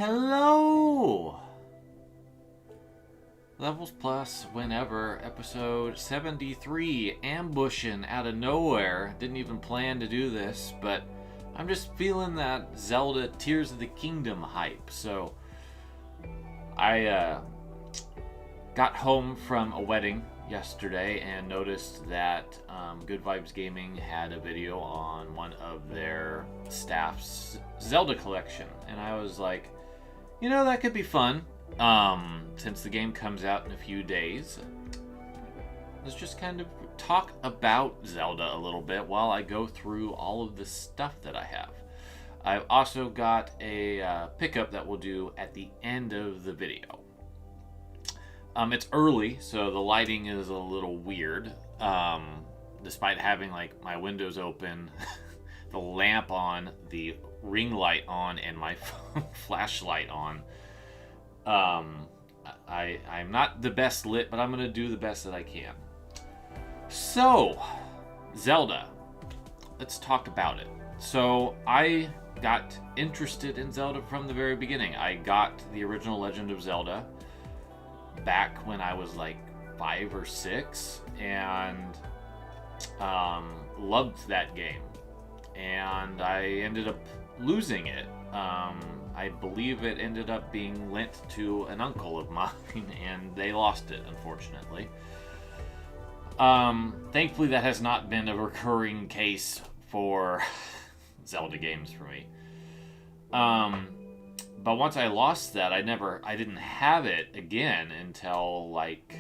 Hello! Levels Plus Whenever, episode 73, ambushing out of nowhere. Didn't even plan to do this, but I'm just feeling that Zelda Tears of the Kingdom hype. So, I got home from a wedding yesterday and noticed that Good Vibes Gaming had a video on one of their staff's Zelda collection. And I was like, you know, that could be fun. Since the game comes out in a few days, let's just kind of talk about Zelda a little bit while I go through all of the stuff that I have. I've also got a pickup that we'll do at the end of the video. It's early, so the lighting is a little weird. Despite having like my windows open, the lamp on, the ring light on, and my flashlight on. I'm not the best lit, but I'm going to do the best that I can. So, Zelda. Let's talk about it. So, I got interested in Zelda from the very beginning. I got the original Legend of Zelda back when I was like 5 or 6, and loved that game. And I ended up losing it. I believe it ended up being lent to an uncle of mine, and they lost it, unfortunately. Thankfully, that has not been a recurring case for Zelda games for me. But once I lost that, I didn't have it again until, like,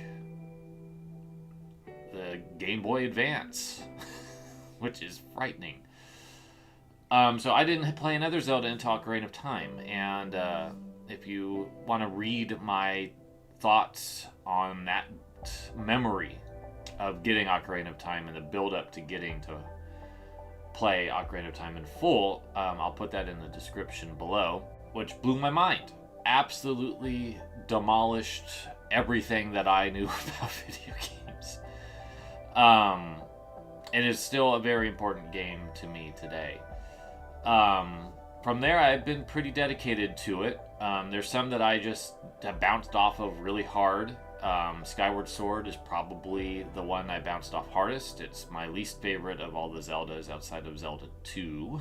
the Game Boy Advance, which is frightening. So I didn't play another Zelda until Ocarina of Time, and if you want to read my thoughts on that memory of getting Ocarina of Time and the build-up to getting to play Ocarina of Time in full, I'll put that in the description below, which blew my mind. Absolutely demolished everything that I knew about video games. It is still a very important game to me today. From there, I've been pretty dedicated to it. There's some that I just have bounced off of really hard. Skyward Sword is probably the one I bounced off hardest. It's my least favorite of all the Zeldas outside of Zelda 2.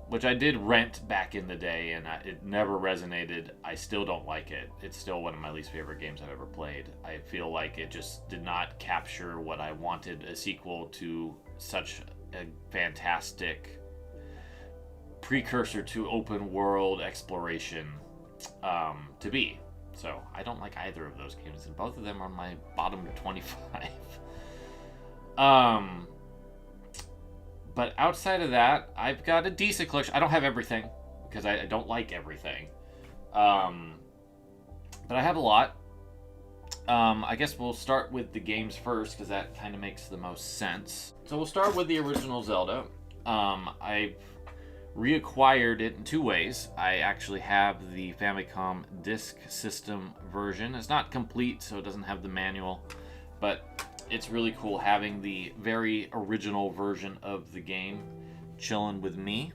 Which I did rent back in the day, and it never resonated. I still don't like it. It's still one of my least favorite games I've ever played. I feel like it just did not capture what I wanted a sequel to such a fantastic precursor to open world exploration to be. So I don't like either of those games, and both of them are my bottom 25. But outside of that, I've got a decent collection. I don't have everything because I don't like everything, but I have a lot. I guess we'll start with the games first because that kind of makes the most sense. So we'll start with the original Zelda. I've reacquired it in two ways. I actually have the Famicom Disk System version. It's not complete, so it doesn't have the manual, but it's really cool having the very original version of the game chilling with me.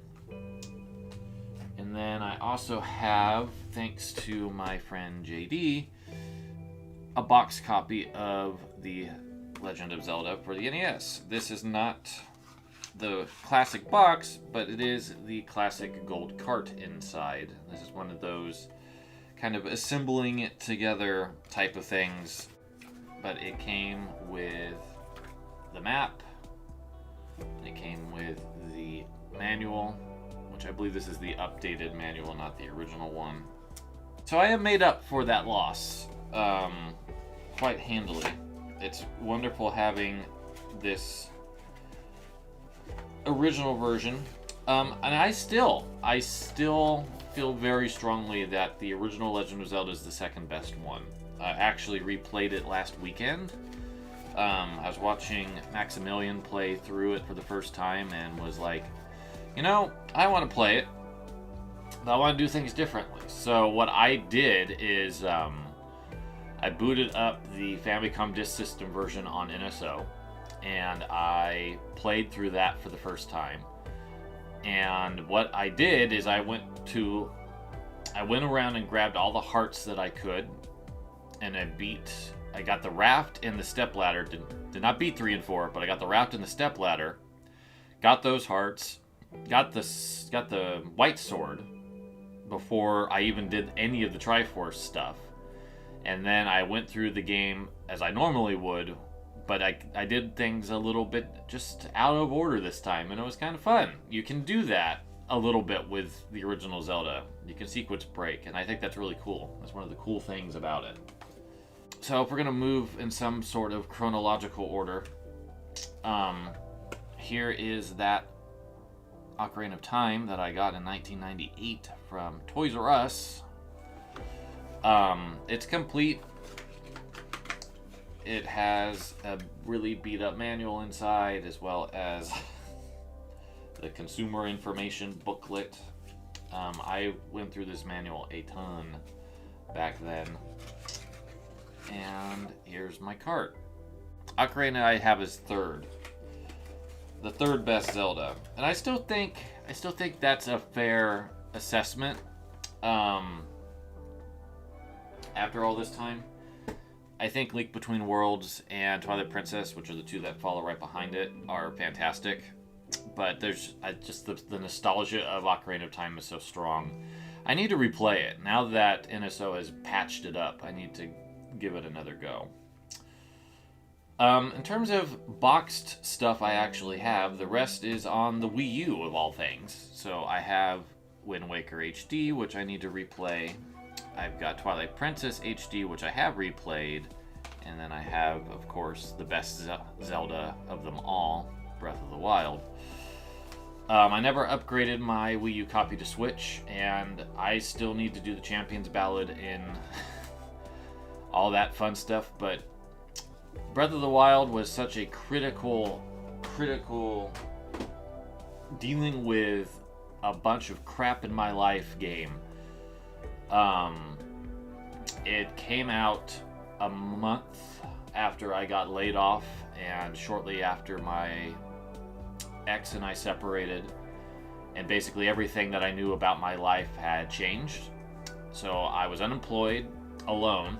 And then I also have, thanks to my friend JD, a box copy of the Legend of Zelda for the NES. This is not the classic box, but it is the classic gold cart inside. This is one of those kind of assembling it together type of things, but it came with the map, it came with the manual, which I believe this is the updated manual, not the original one. So I have made up for that loss quite handily. It's wonderful having this original version, and I still feel very strongly that the original Legend of Zelda is the second best one. I actually replayed it last weekend. I was watching Maximilian play through it for the first time and was like, you know, I want to play it, but I want to do things differently. So what I did is I booted up the Famicom Disk System version on NSO, and I played through that for the first time. And what I did is I went around and grabbed all the hearts that I could, and I got the raft and the step ladder. Did not beat 3 and 4, but I got the raft and the step ladder. Got those hearts. Got the white sword before I even did any of the Triforce stuff. And then I went through the game as I normally would, but I did things a little bit just out of order this time, and it was kind of fun. You can do that a little bit with the original Zelda. You can sequence break, and I think that's really cool. That's one of the cool things about it. So if we're going to move in some sort of chronological order, here is that Ocarina of Time that I got in 1998 from Toys R Us. It's complete. It has a really beat up manual inside, as well as the consumer information booklet. I went through this manual a ton back then. And here's my cart. Ocarina I have as third. The third best Zelda. And I still think that's a fair assessment. After all this time, I think Link Between Worlds and Twilight Princess, which are the two that follow right behind it, are fantastic. But there's just the nostalgia of Ocarina of Time is so strong. I need to replay it. Now that NSO has patched it up, I need to give it another go. In terms of boxed stuff I actually have, the rest is on the Wii U of all things. So I have Wind Waker HD, which I need to replay. I've got Twilight Princess HD, which I have replayed. And then I have, of course, the best Zelda of them all, Breath of the Wild. I never upgraded my Wii U copy to Switch, and I still need to do the Champions Ballad in all that fun stuff, but Breath of the Wild was such a critical dealing with a bunch of crap in my life game. It came out a month after I got laid off, and shortly after my ex and I separated, and basically everything that I knew about my life had changed. So I was unemployed, alone,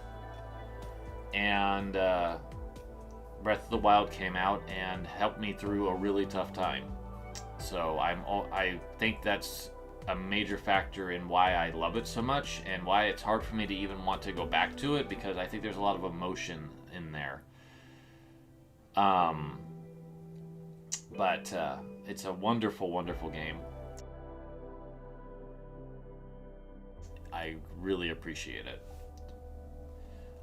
and Breath of the Wild came out and helped me through a really tough time. So I think that's a major factor in why I love it so much, and why it's hard for me to even want to go back to it, because I think there's a lot of emotion in there. But it's a wonderful, wonderful game. I really appreciate it.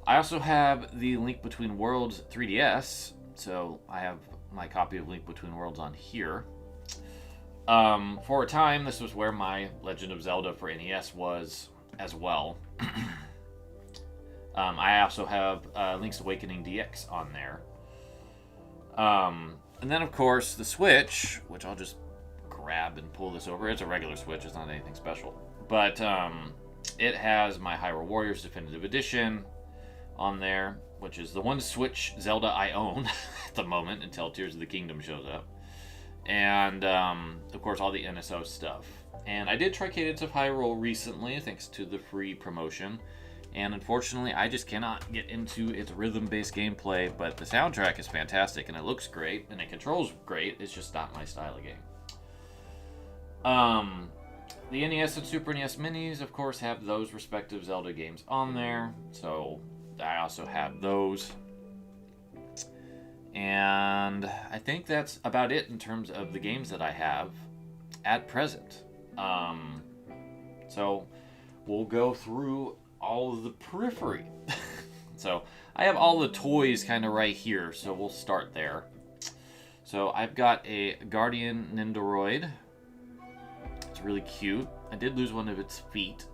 I also have the Link Between Worlds 3DS, so I have my copy of Link Between Worlds on here. For a time, this was where my Legend of Zelda for NES was as well. I also have Link's Awakening DX on there. And then, of course, the Switch, which I'll just grab and pull this over. It's a regular Switch, it's not anything special. But it has my Hyrule Warriors Definitive Edition on there, which is the one Switch Zelda I own at the moment until Tears of the Kingdom shows up. And, of course, all the NSO stuff. And I did try Cadence of Hyrule recently, thanks to the free promotion. And unfortunately, I just cannot get into its rhythm-based gameplay, but the soundtrack is fantastic, and it looks great, and it controls great. It's just not my style of game. The NES and Super NES Minis, of course, have those respective Zelda games on there, so I also have those. And I think that's about it in terms of the games that I have at present. So we'll go through all of the periphery. So I have all the toys kind of right here, so we'll start there. So I've got a Guardian Nendoroid. It's really cute. I did lose one of its feet,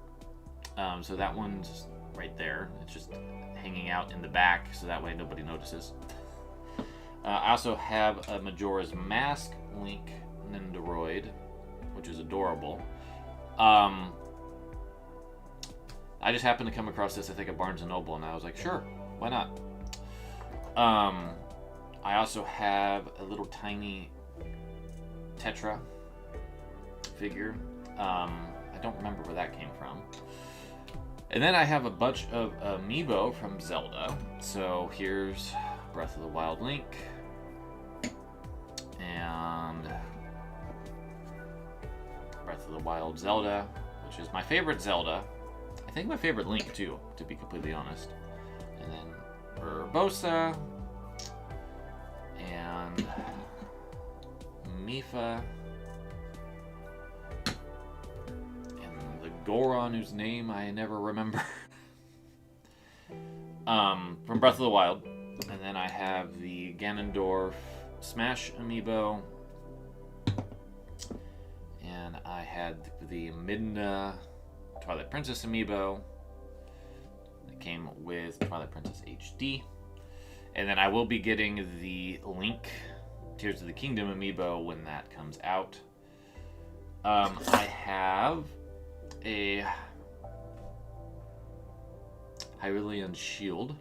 so that one's right there. It's just hanging out in the back, so that way nobody notices. I also have a Majora's Mask Link Nendoroid, which is adorable. I just happened to come across this, I think, at Barnes & Noble, and I was like, sure, why not? I also have a little tiny Tetra figure. I don't remember where that came from. And then I have a bunch of amiibo from Zelda. So here's Breath of the Wild Link. And Breath of the Wild Zelda, which is my favorite Zelda. I think my favorite Link too, to be completely honest. And then Urbosa. And Mipha. And the Goron, whose name I never remember. From Breath of the Wild. And then I have the Ganondorf Smash amiibo. And I had the Midna Twilight Princess amiibo. It came with Twilight Princess HD. And then I will be getting the Link Tears of the Kingdom amiibo when that comes out. I have a Hylian shield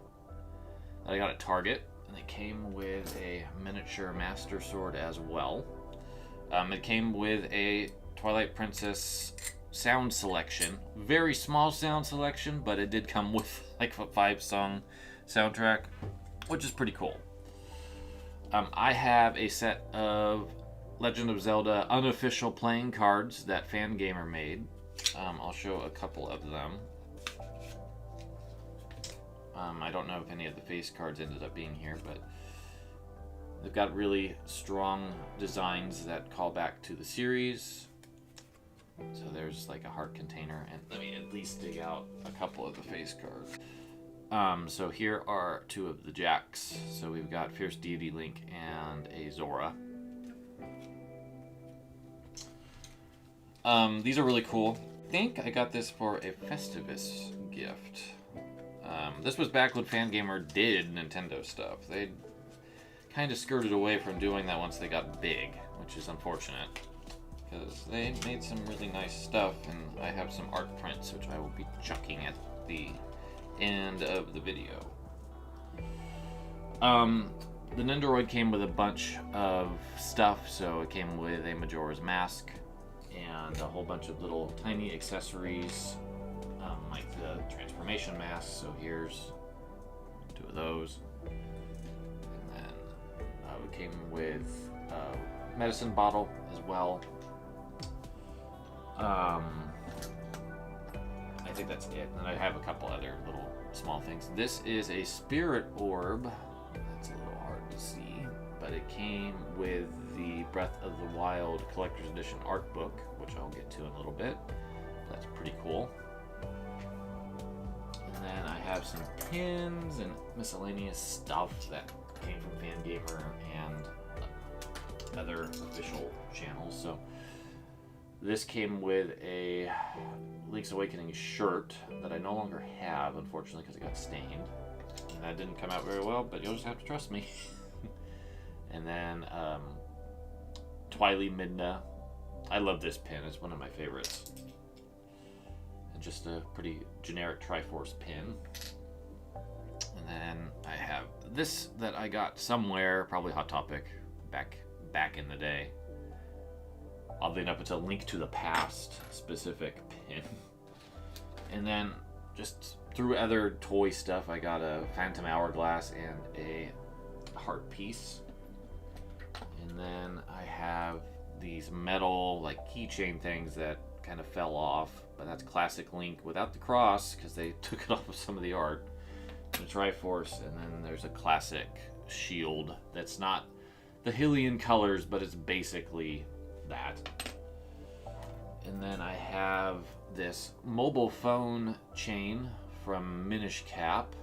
that I got at Target, and it came with a miniature Master Sword as well. It came with a Twilight Princess sound selection, very small sound selection, but it did come with like a 5-song soundtrack, which is pretty cool. I have a set of Legend of Zelda unofficial playing cards that Fangamer made. I'll show a couple of them. I don't know if any of the face cards ended up being here, but they've got really strong designs that call back to the series. So there's like a heart container, and let me at least dig out a couple of the face cards. So here are two of the Jacks. So we've got Fierce Deity Link and a Zora. These are really cool. I think I got this for a Festivus gift. This was back when Fangamer did Nintendo stuff. They kind of skirted away from doing that once they got big, which is unfortunate, because they made some really nice stuff, and I have some art prints which I will be chucking at the end of the video. The Nendoroid came with a bunch of stuff, so it came with a Majora's Mask and a whole bunch of little tiny accessories, like the transformation mask. So here's two of those. And then it came with a medicine bottle as well. I think that's it. And I have a couple other little small things. This is a spirit orb. That's a little hard to see, but it came with the Breath of the Wild Collector's Edition art book, which I'll get to in a little bit. That's pretty cool. And then I have some pins and miscellaneous stuff that came from Fangamer and other official channels. So this came with a Link's Awakening shirt that I no longer have, unfortunately, because it got stained. And that didn't come out very well, but you'll just have to trust me. And then Twily Midna. I love this pin. It's one of my favorites. And just a pretty generic Triforce pin. And then I have this that I got somewhere, probably Hot Topic, back in the day. Oddly enough, it's a Link to the Past specific pin. And then just through other toy stuff, I got a Phantom Hourglass and a heart piece. And then I have these metal like keychain things that kind of fell off, but that's classic Link without the cross because they took it off of some of the art. The Triforce, and then there's a classic shield that's not the Hylian colors, but it's basically that. And then I have this mobile phone chain from Minish Cap.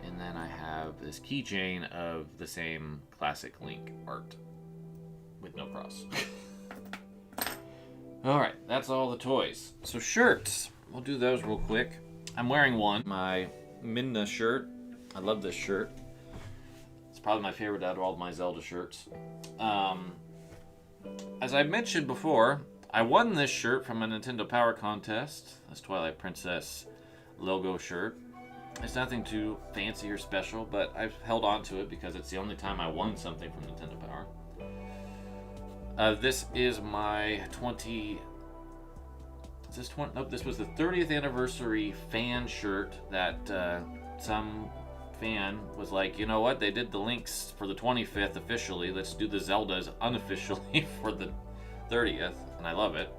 And then I have this keychain of the same classic Link art with no cross. Alright, that's all the toys. So shirts, we'll do those real quick. I'm wearing one, my Midna shirt. I love this shirt. It's probably my favorite out of all of my Zelda shirts. As I mentioned before, I won this shirt from a Nintendo Power Contest. This Twilight Princess logo shirt. It's nothing too fancy or special, but I've held on to it because it's the only time I won something from Nintendo Power. This is my 20... Is this 20? Nope, this was the 30th anniversary fan shirt that some fan was like, you know what? They did the links for the 25th officially. Let's do the Zeldas unofficially for the 30th, and I love it.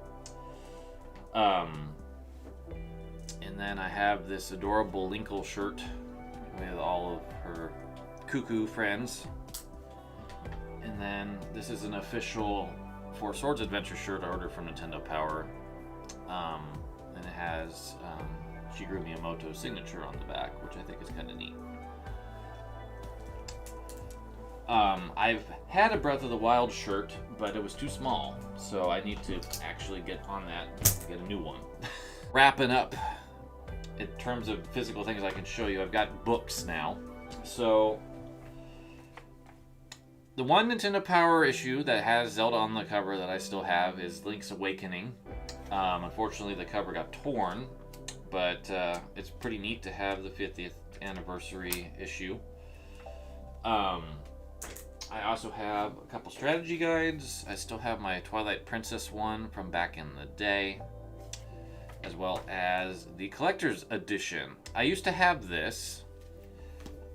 And then I have this adorable Linkle shirt with all of her cuckoo friends. And then this is an official Four Swords Adventure shirt I ordered from Nintendo Power. And it has Shigeru Miyamoto's signature on the back, which I think is kind of neat. I've had a Breath of the Wild shirt, but it was too small, so I need to actually get on that and get a new one. Wrapping up, in terms of physical things I can show you, I've got books now. So, the one Nintendo Power issue that has Zelda on the cover that I still have is Link's Awakening. Unfortunately, the cover got torn, but it's pretty neat to have the 50th anniversary issue. I also have a couple strategy guides. I still have my Twilight Princess one from back in the day, as well as the collector's edition. I used to have this,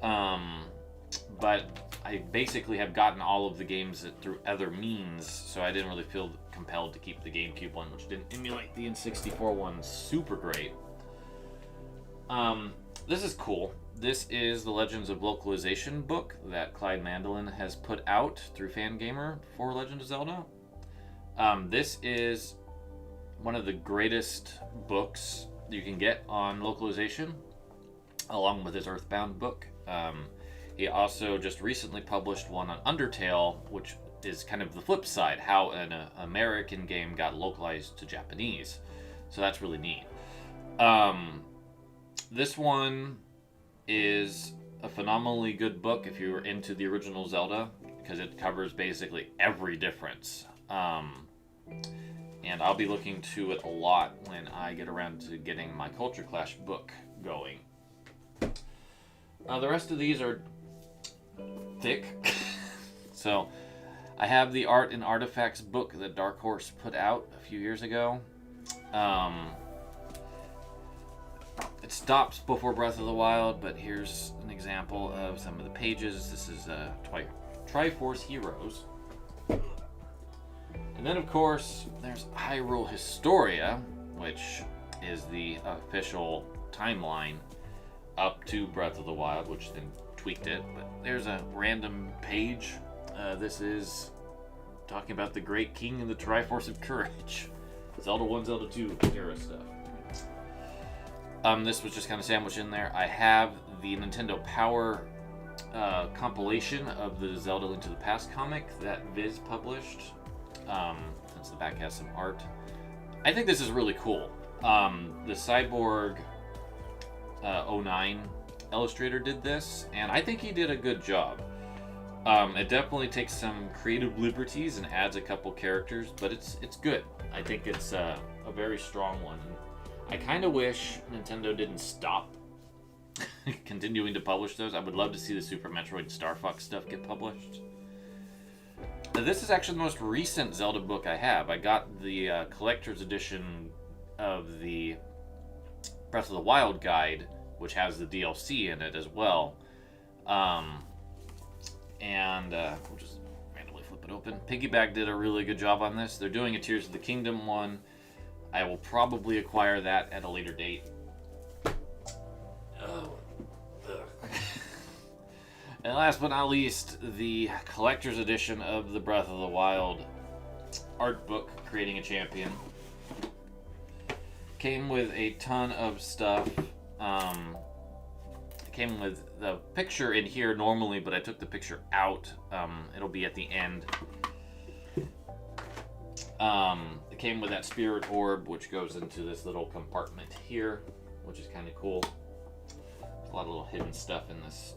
but I basically have gotten all of the games through other means, so I didn't really feel compelled to keep the GameCube one, which didn't emulate the N64 one super great. This is cool. This is the Legends of Localization book that Clyde Mandelin has put out through Fangamer for Legend of Zelda. This is one of the greatest books you can get on localization, along with his Earthbound book. He also just recently published one on Undertale, which is kind of the flip side, how an American game got localized to Japanese. So that's really neat. This one is a phenomenally good book if you're into the original Zelda, because it covers basically every difference. And I'll be looking to it a lot when I get around to getting my Culture Clash book going. The rest of these are thick. So I have the Art and Artifacts book that Dark Horse put out a few years ago. It stops before Breath of the Wild, but here's an example of some of the pages. This is Triforce Heroes. And then, of course, there's Hyrule Historia, which is the official timeline up to Breath of the Wild, which then tweaked it. But there's a random page. This is talking about the Great King and the Triforce of Courage. Zelda 1, Zelda 2 era stuff. This was just kind of sandwiched in there. I have the Nintendo Power compilation of the Zelda Link to the Past comic that Viz published. Since the back has some art. I think this is really cool. The Cyborg 09 illustrator did this, and I think he did a good job. It definitely takes some creative liberties and adds a couple characters, but it's good. I think it's a very strong one. I kind of wish Nintendo didn't stop continuing to publish those. I would love to see the Super Metroid and Star Fox stuff get published. Now, this is actually the most recent Zelda book I have. I got the collector's edition of the Breath of the Wild guide, which has the DLC in it as well. We'll just randomly flip it open. Piggyback did a really good job on this. They're doing a Tears of the Kingdom one. I will probably acquire that at a later date. And last but not least, the collector's edition of the Breath of the Wild art book, Creating a Champion. Came with a ton of stuff. It came with the picture in here normally, but I took the picture out. It'll be at the end. It came with that spirit orb, which goes into this little compartment here, which is kind of cool. There's a lot of little hidden stuff in this.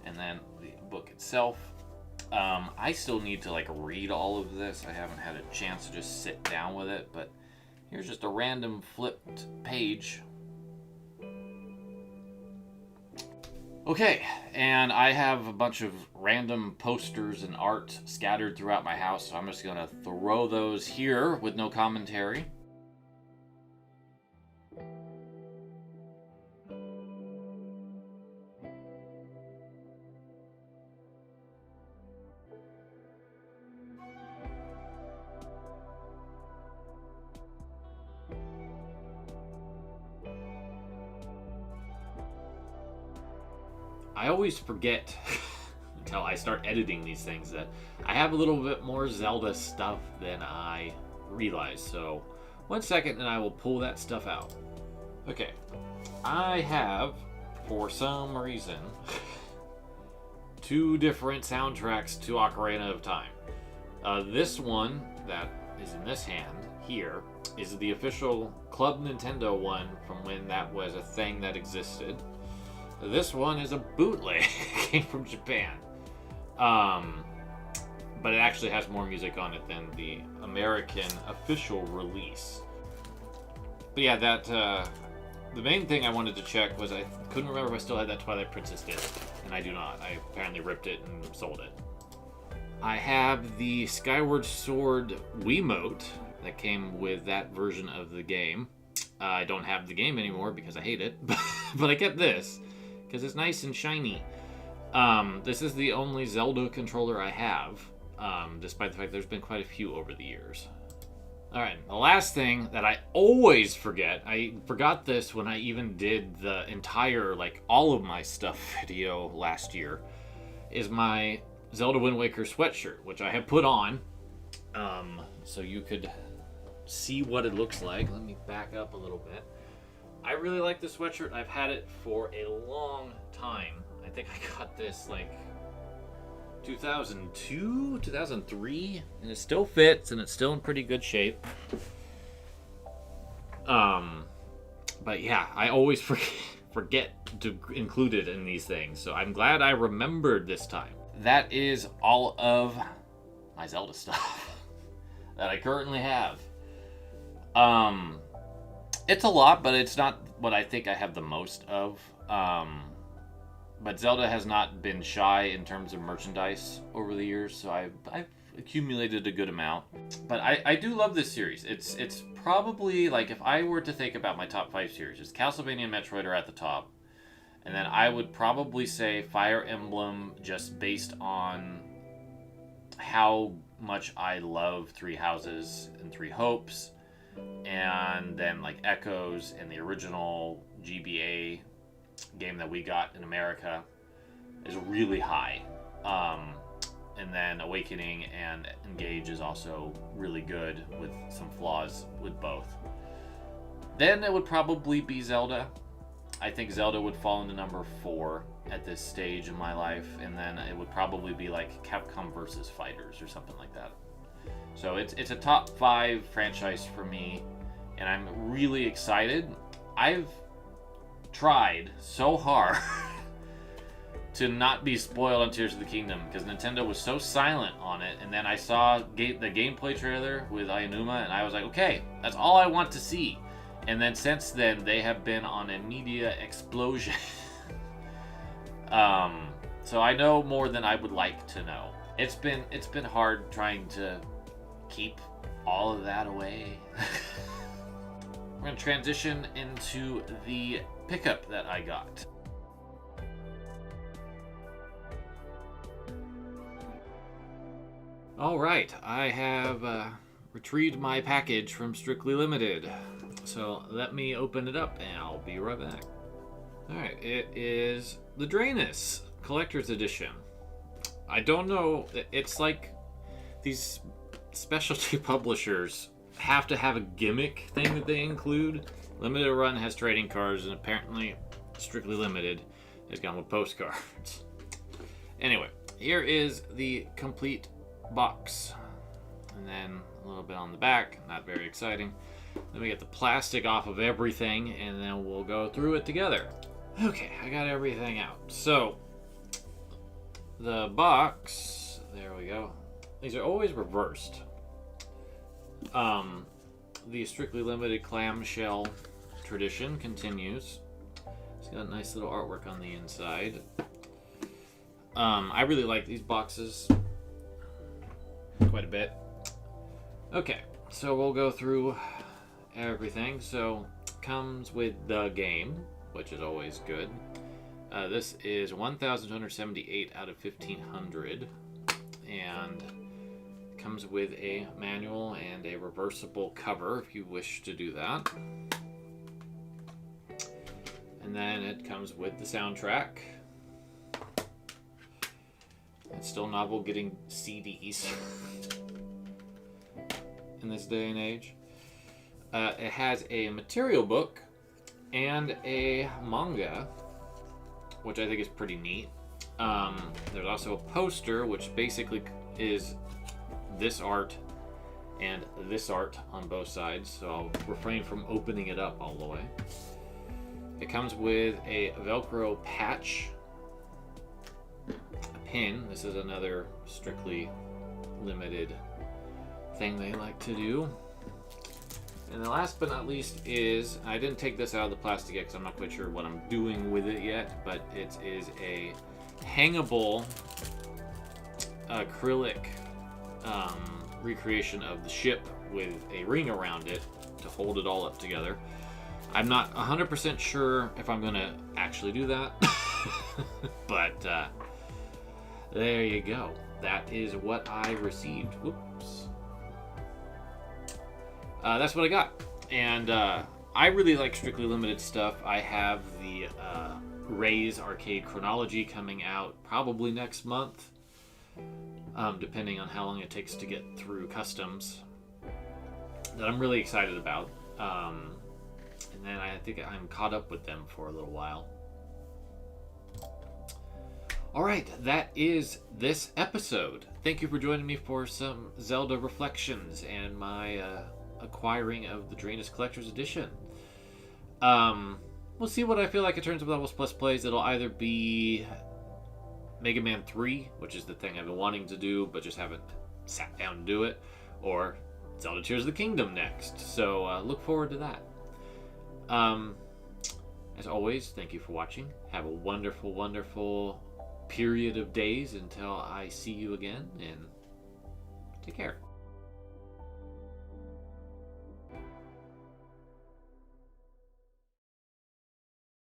And then the book itself. I still need to read all of this. I haven't had a chance to just sit down with it, but here's just a random flipped page. Okay, and I have a bunch of random posters and art scattered throughout my house, so I'm just gonna throw those here with no commentary. I always forget until I start editing these things that I have a little bit more Zelda stuff than I realize. So 1 second and I will pull that stuff out. Okay, I have, for some reason, 2 different soundtracks to Ocarina of Time. This one that is in this hand here is the official Club Nintendo one from when that was a thing that existed. This one is a bootleg. It came from Japan. But it actually has more music on it than the American official release. But yeah, that the main thing I wanted to check was I couldn't remember if I still had that Twilight Princess disc, and I do not. I apparently ripped it and sold it. I have the Skyward Sword Wiimote that came with that version of the game. I don't have the game anymore because I hate it, but I kept this because it's nice and shiny. This is the only Zelda controller I have, despite the fact there's been quite a few over the years. Alright, the last thing that I always forget, I forgot this when I even did the entire, all of my stuff video last year, is my Zelda Wind Waker sweatshirt, which I have put on, so you could see what it looks like. Let me back up a little bit. I really like this sweatshirt. I've had it for a long time. I think I got this 2002, 2003, and it still fits and it's still in pretty good shape. But yeah, I always forget to include it in these things, so I'm glad I remembered this time. That is all of my Zelda stuff that I currently have. It's a lot, but it's not what I think I have the most of. But Zelda has not been shy in terms of merchandise over the years, so I've accumulated a good amount. But I do love this series. It's probably, if I were to think about my top 5 series, it's Castlevania and Metroid are at the top. And then I would probably say Fire Emblem, just based on how much I love Three Houses and Three Hopes. And then Echoes and the original GBA game that we got in America is really high. And then Awakening and Engage is also really good, with some flaws with both. Then it would probably be Zelda. I think Zelda would fall into number 4 at this stage in my life, and then it would probably be Capcom versus Fighters or something like that. So it's a top 5 franchise for me, and I'm really excited. I've tried so hard to not be spoiled on Tears of the Kingdom because Nintendo was so silent on it, and then I saw the gameplay trailer with Aonuma, and I was like, okay, that's all I want to see. And then since then, they have been on a media explosion. So I know more than I would like to know. It's been hard trying to keep all of that away. We're going to transition into the pickup that I got. Alright, I have retrieved my package from Strictly Limited. So let me open it up and I'll be right back. Alright, it is the Drainus Collector's Edition. I don't know, it's like these specialty publishers have to have a gimmick thing that they include. Limited Run has trading cards, and apparently Strictly Limited has gone with postcards. Anyway, here is the complete box. And then a little bit on the back, not very exciting. Let me get the plastic off of everything, and then we'll go through it together. Okay, I got everything out. So, the box, there we go. These are always reversed. The Strictly Limited clamshell tradition continues. So It's got nice little artwork on the inside. I really like these boxes quite a bit. Okay, so we'll go through everything. So, comes with the game, which is always good. This is 1,278 out of 1,500, and comes with a manual and a reversible cover if you wish to do that. And then it comes with the soundtrack. It's still novel getting CDs in this day and age. It has a material book and a manga, which I think is pretty neat. There's also a poster, which basically is this art and this art on both sides, so I'll refrain from opening it up all the way. It comes with a Velcro patch, a pin. This is another strictly limited thing they like to do. And the last but not least is, I didn't take this out of the plastic yet because I'm not quite sure what I'm doing with it yet, but it is a hangable acrylic recreation of the ship with a ring around it to hold it all up together. I'm not 100% sure if I'm going to actually do that, but there you go. That is what I received. Whoops. That's what I got. And I really like strictly limited stuff. I have the Ray's Arcade Chronology coming out probably next month, depending on how long it takes to get through customs, that I'm really excited about. And then I think I'm caught up with them for a little while. Alright, that is this episode. Thank you for joining me for some Zelda reflections and my acquiring of the Drainus Collector's Edition. We'll see what I feel like it turns with Levels Plus plays. It'll either be Mega Man 3, which is the thing I've been wanting to do, but just haven't sat down to do it, or Zelda Tears of the Kingdom next. So look forward to that. As always, thank you for watching. Have a wonderful, wonderful period of days until I see you again, and take care.